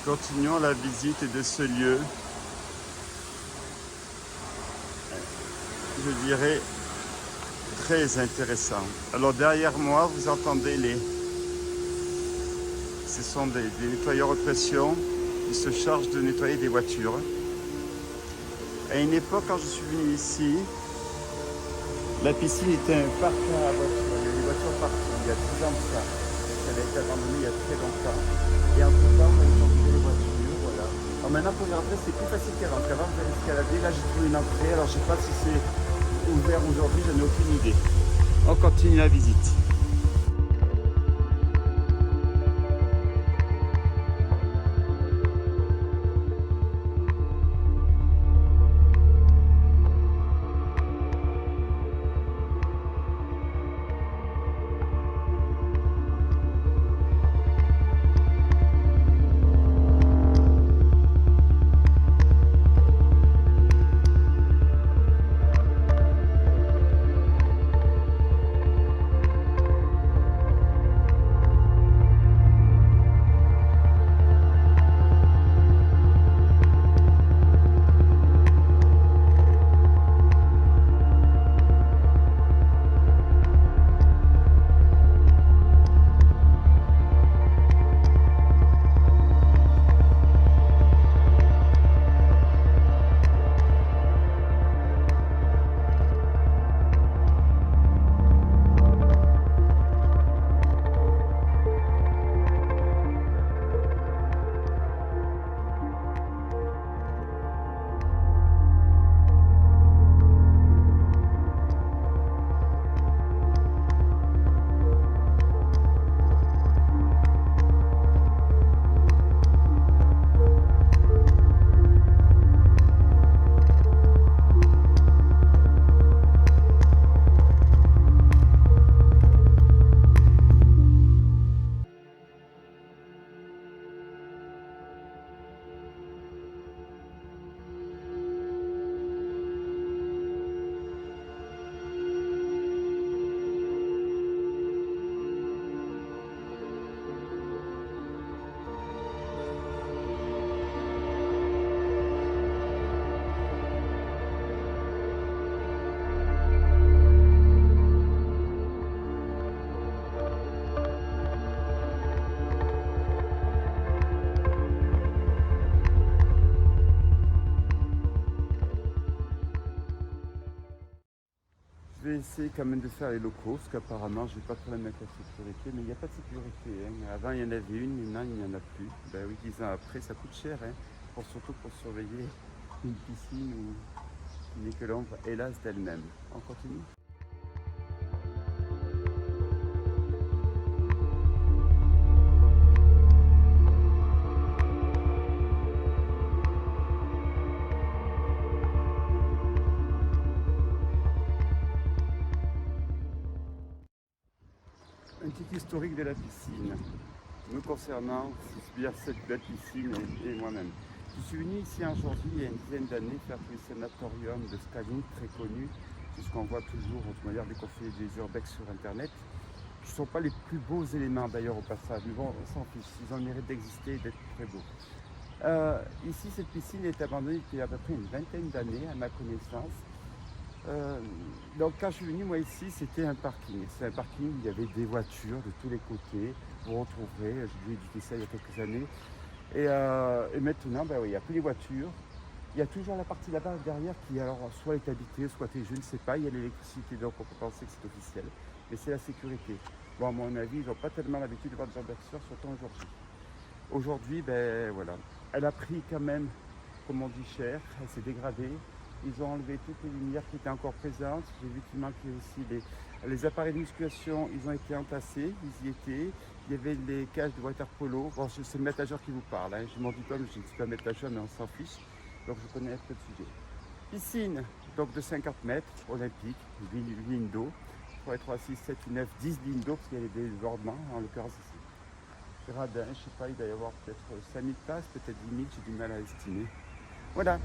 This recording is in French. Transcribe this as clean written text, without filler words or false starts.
Continuons la visite de ce lieu, je dirais, très intéressant. Alors derrière moi, vous entendez ce sont des nettoyeurs de pression qui se chargent de nettoyer des voitures. À une époque, quand je suis venu ici, la piscine était un parc à voitures. Il y avait des voitures partout. Il y a 10 ans de ça. Elle a été abandonnée il y a très longtemps. Et entre temps, ils ont vidé les voitures. Voilà. Alors maintenant, pour rentrer, c'est plus facile qu'avant. Qu'avant, vous allez escalader. Là, j'ai trouvé une entrée. Alors, je ne sais pas si c'est ouvert aujourd'hui. Je n'ai aucune idée. On continue la visite. Je vais essayer quand même de faire les locaux, parce qu'apparemment je n'ai pas de problème avec la sécurité, mais il n'y a pas de sécurité. Avant il y en avait une, maintenant il n'y en a plus. Ben oui, 10 ans après, ça coûte cher, surtout pour surveiller une piscine qui n'est que l'ombre, hélas, d'elle-même. On continue. Un petit historique de la piscine. Nous concernant, c'est bien cette belle piscine et moi-même. Je suis venu ici un jour il y a une dizaine d'années faire le sanatorium de Staline, très connu, puisqu'on voit toujours, de manière, dès qu'on fait des urbex sur internet. Ce ne sont pas les plus beaux éléments d'ailleurs au passage, mais bon, on s'en fiche, ils ont le mérite d'exister et d'être très beaux. Ici, cette piscine est abandonnée depuis à peu près une vingtaine d'années, à ma connaissance. Donc quand je suis venu moi ici, c'était un parking. C'est un parking où il y avait des voitures de tous les côtés. Vous retrouverez, j'ai dû éditer ça il y a quelques années. Et maintenant, ben oui, il n'y a plus les voitures. Il y a toujours la partie là-bas derrière qui alors soit est habitée, soit est, je ne sais pas, il y a l'électricité, donc on peut penser que c'est officiel. Mais c'est la sécurité. Bon, à mon avis, ils n'ont pas tellement l'habitude de voir des gens d'acteurs, surtout aujourd'hui. Aujourd'hui, ben voilà. Elle a pris quand même, comme on dit, cher, elle s'est dégradée. Ils ont enlevé toutes les lumières qui étaient encore présentes. J'ai vu qu'il manquait aussi les appareils de musculation, ils ont été entassés, ils y étaient. Il y avait les cages de water polo. Bon, c'est le maître nageur qui vous parle. Je m'en diplôme, je ne suis pas maître nageur, mais on s'en fiche. Donc je connais un peu le sujet. Piscine donc de 50 mètres, olympique, 8 lignes d'eau. 3, 3, 6, 7, 9, 10 lignes d'eau, parce qu'il y a des débordements, en l'occurrence ici. Gradin, je ne sais pas, il doit y avoir peut-être 5000 places, peut-être 10 000, j'ai du mal à estimer. Voilà,